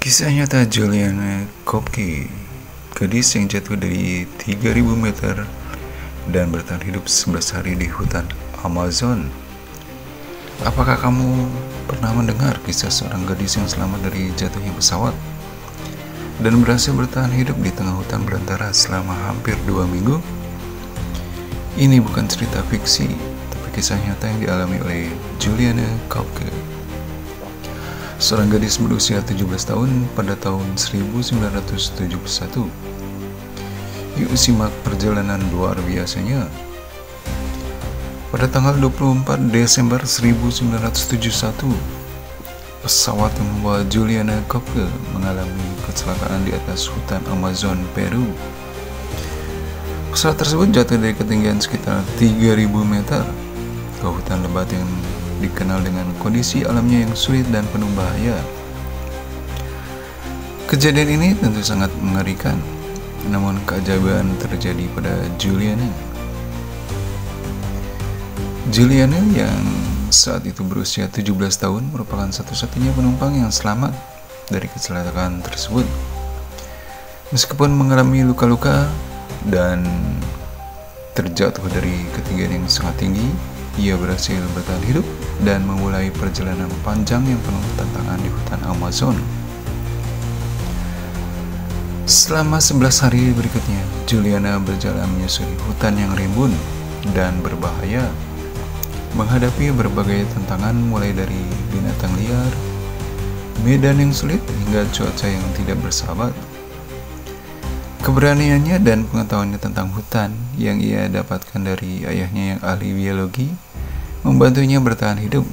Kisah nyata Juliana Kopke, gadis yang jatuh dari 3000 meter dan bertahan hidup 11 hari di hutan Amazon. Apakah kamu pernah mendengar kisah seorang gadis yang selamat dari jatuhnya pesawat dan berhasil bertahan hidup di tengah hutan belantara selama hampir 2 minggu? Ini bukan cerita fiksi, tapi kisah nyata yang dialami oleh Juliana Kopke, seorang gadis berusia 17 tahun pada tahun 1971. Yuk simak perjalanan luar biasanya. Pada tanggal 24 Desember 1971, pesawat yang membawa Juliana Kopke mengalami kecelakaan di atas hutan Amazon, Peru. Pesawat tersebut jatuh dari ketinggian sekitar 3000 meter ke hutan lebat yang dikenal dengan kondisi alamnya yang sulit dan penuh bahaya. Kejadian ini tentu sangat mengerikan, namun keajaiban terjadi pada Juliana. Juliana yang saat itu berusia 17 tahun merupakan satu-satunya penumpang yang selamat dari kecelakaan tersebut. Meskipun mengalami luka-luka dan terjatuh dari ketinggian yang sangat tinggi, ia berhasil bertahan hidup dan memulai perjalanan panjang yang penuh tantangan di hutan Amazon. Selama 11 hari berikutnya, Juliana berjalan menyusuri hutan yang rimbun dan berbahaya, menghadapi berbagai tantangan mulai dari binatang liar, medan yang sulit, hingga cuaca yang tidak bersahabat. Keberaniannya dan pengetahuannya tentang hutan yang ia dapatkan dari ayahnya yang ahli biologi membantunya bertahan hidup.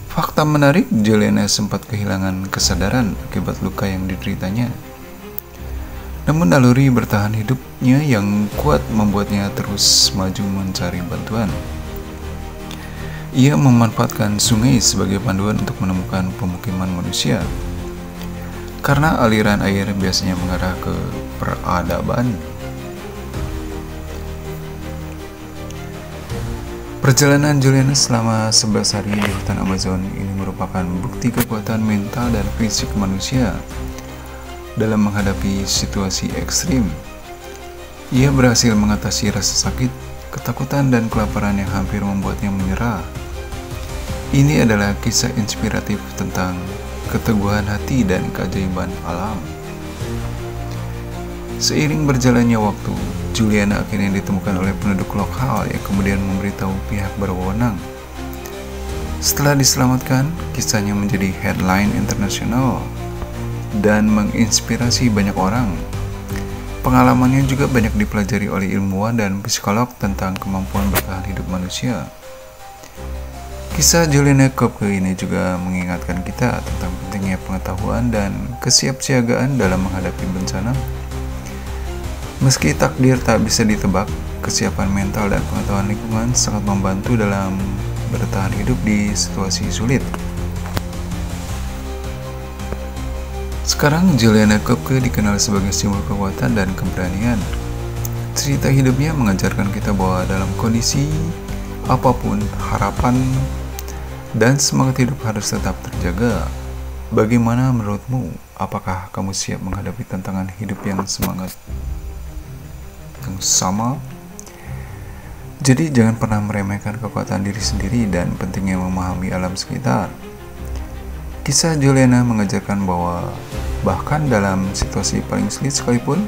Fakta menarik, Juliana sempat kehilangan kesadaran akibat luka yang dideritanya. Namun naluri bertahan hidupnya yang kuat membuatnya terus maju mencari bantuan. Ia memanfaatkan sungai sebagai panduan untuk menemukan pemukiman manusia, karena aliran air biasanya mengarah ke peradaban. Perjalanan Juliana selama 11 hari di hutan Amazon ini merupakan bukti kekuatan mental dan fisik manusia dalam menghadapi situasi ekstrim. Ia berhasil mengatasi rasa sakit, ketakutan, dan kelaparan yang hampir membuatnya menyerah. Ini adalah kisah inspiratif tentang keteguhan hati dan keajaiban alam. Seiring berjalannya waktu, Juliana akhirnya ditemukan oleh penduduk lokal yang kemudian memberitahu pihak berwenang. Setelah diselamatkan, kisahnya menjadi headline internasional dan menginspirasi banyak orang. Pengalamannya juga banyak dipelajari oleh ilmuwan dan psikolog tentang kemampuan bertahan hidup manusia. Kisah Juliana Kopke ini juga mengingatkan kita tentang pentingnya pengetahuan dan kesiapsiagaan dalam menghadapi bencana. Meski takdir tak bisa ditebak, kesiapan mental dan pengetahuan lingkungan sangat membantu dalam bertahan hidup di situasi sulit. Sekarang Juliana Kopke dikenal sebagai simbol kekuatan dan keberanian. Cerita hidupnya mengajarkan kita bahwa dalam kondisi apapun, harapan dan semangat hidup harus tetap terjaga. Bagaimana menurutmu? Apakah kamu siap menghadapi tantangan hidup yang semangat yang sama? Jadi jangan pernah meremehkan kekuatan diri sendiri dan pentingnya memahami alam sekitar. Kisah Juliana mengajarkan bahwa bahkan dalam situasi paling sulit sekalipun,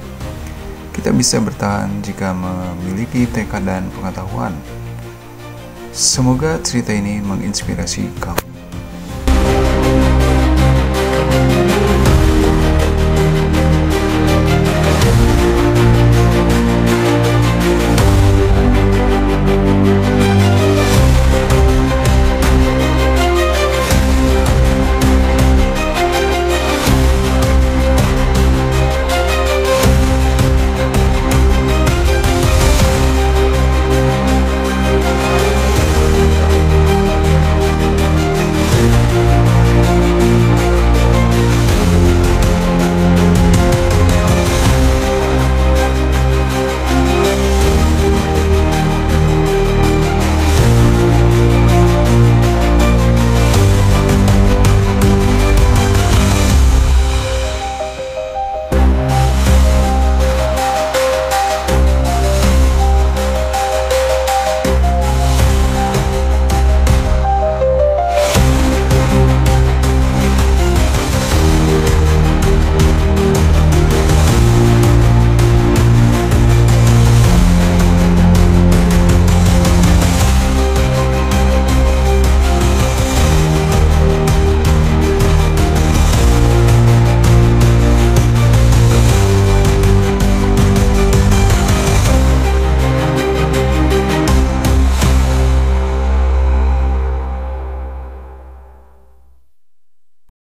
kita bisa bertahan jika memiliki tekad dan pengetahuan. Semoga cerita ini menginspirasi kamu.